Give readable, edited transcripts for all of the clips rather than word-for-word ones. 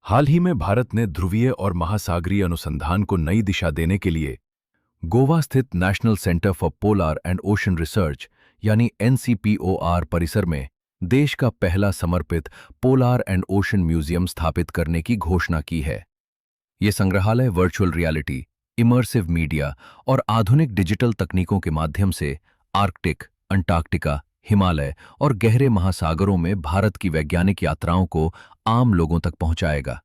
हाल ही में भारत ने ध्रुवीय और महासागरीय अनुसंधान को नई दिशा देने के लिए गोवा स्थित national centre for polar and ocean research यानी एनसीपीओआर परिसर में देश का पहला समर्पित पोलार एंड ओशन म्यूजियम स्थापित करने की घोषणा की है। ये संग्रहालय वर्चुअल रियलिटी, इमर्सिव मीडिया और आधुनिक डिजिटल तकनीकों के माध्यम से आर्कटिक, अंटार्कटिका, हिमालय और गहरे महासागरों में भारत की वैज्ञानिक यात्राओं को आम लोगों तक पहुंचाएगा।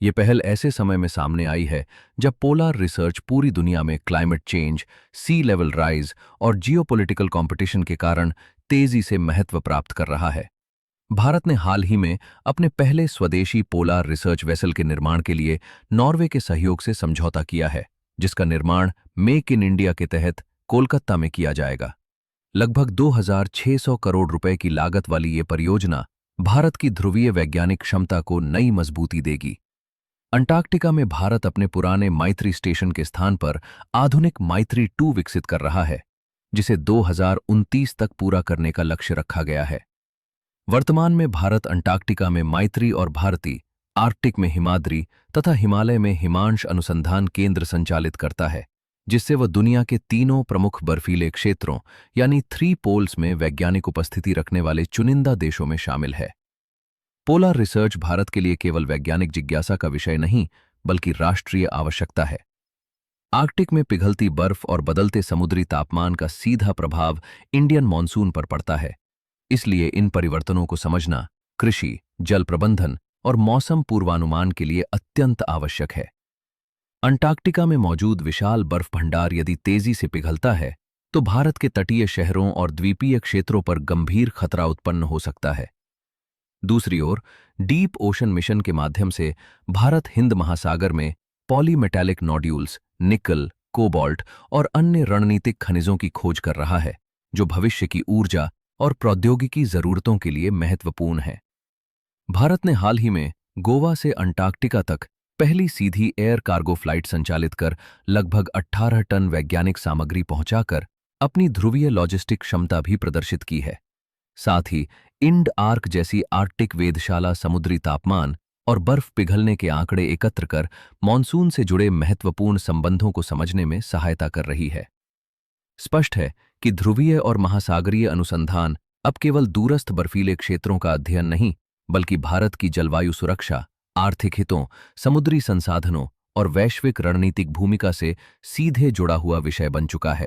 ये पहल ऐसे समय में सामने आई है जब पोलार रिसर्च पूरी दुनिया में क्लाइमेट चेंज, सी लेवल राइज और जियोपॉलिटिकल कंपटीशन के कारण तेजी से महत्व प्राप्त कर रहा है। भारत ने हाल ही में अपने पहले स्वदेशी पोलार रिसर्च वेसल के निर्माण के लिए नॉर्वे के सहयोग से समझौता किया है, जिसका निर्माण मेक इन इंडिया के तहत कोलकाता में किया जाएगा। लगभग 2,600 करोड़ रुपए की लागत वाली ये परियोजना भारत की ध्रुवीय वैज्ञानिक क्षमता को नई मजबूती देगी। अंटार्कटिका में भारत अपने पुराने माइत्री स्टेशन के स्थान पर आधुनिक माइत्री 2 विकसित कर रहा है, जिसे 2029 तक पूरा करने का लक्ष्य रखा गया है। वर्तमान में भारत अंटार्कटिका में माइत्री और भारती, आर्कटिक में हिमाद्री तथा हिमालय में हिमांश अनुसंधान केंद्र संचालित करता है, जिससे वह दुनिया के तीनों प्रमुख बर्फीले क्षेत्रों यानी 3 पोल्स में वैज्ञानिक उपस्थिति रखने वाले चुनिंदा देशों में शामिल है। पोलार रिसर्च भारत के लिए केवल वैज्ञानिक जिज्ञासा का विषय नहीं, बल्कि राष्ट्रीय आवश्यकता है। आर्कटिक में पिघलती बर्फ और बदलते समुद्री तापमान का सीधा प्रभाव इंडियन मॉनसून पर पड़ता है। इसलिए इन परिवर्तनों को समझना कृषि, जल प्रबंधन और मौसम पूर्वानुमान के लिए अत्यंत आवश्यक है। अंटार्कटिका में मौजूद विशाल बर्फ भंडार यदि तेजी से पिघलता है, तो भारत के तटीय शहरों और द्वीपीय क्षेत्रों पर गंभीर खतरा उत्पन्न हो सकता है। दूसरी ओर, डीप ओशन मिशन के माध्यम से भारत हिंद महासागर में पॉलीमेटैलिक नोड्यूल्स, निकल, कोबाल्ट और अन्य रणनीतिक खनिजों की खोज कर रहा है, जो भविष्य की ऊर्जा और प्रौद्योगिकी जरूरतों के लिए महत्वपूर्ण है। भारत ने हाल ही में गोवा से अंटार्कटिका तक पहली सीधी एयर कार्गो फ्लाइट संचालित कर लगभग 18 टन वैज्ञानिक सामग्री पहुंचाकर अपनी ध्रुवीय लॉजिस्टिक क्षमता भी प्रदर्शित की है। साथ ही इंड आर्क जैसी आर्कटिक वेधशाला समुद्री तापमान और बर्फ पिघलने के आंकड़े एकत्र कर मॉनसून से जुड़े महत्वपूर्ण संबंधों को समझने में सहायता कर रही है। स्पष्ट है कि ध्रुवीय और महासागरीय अनुसंधान अब केवल दूरस्थ बर्फीले क्षेत्रों का अध्ययन नहीं, बल्कि भारत की जलवायु सुरक्षा, आर्थिक हितों, समुद्री संसाधनों और वैश्विक रणनीतिक भूमिका से सीधे जुड़ा हुआ विषय बन चुका है।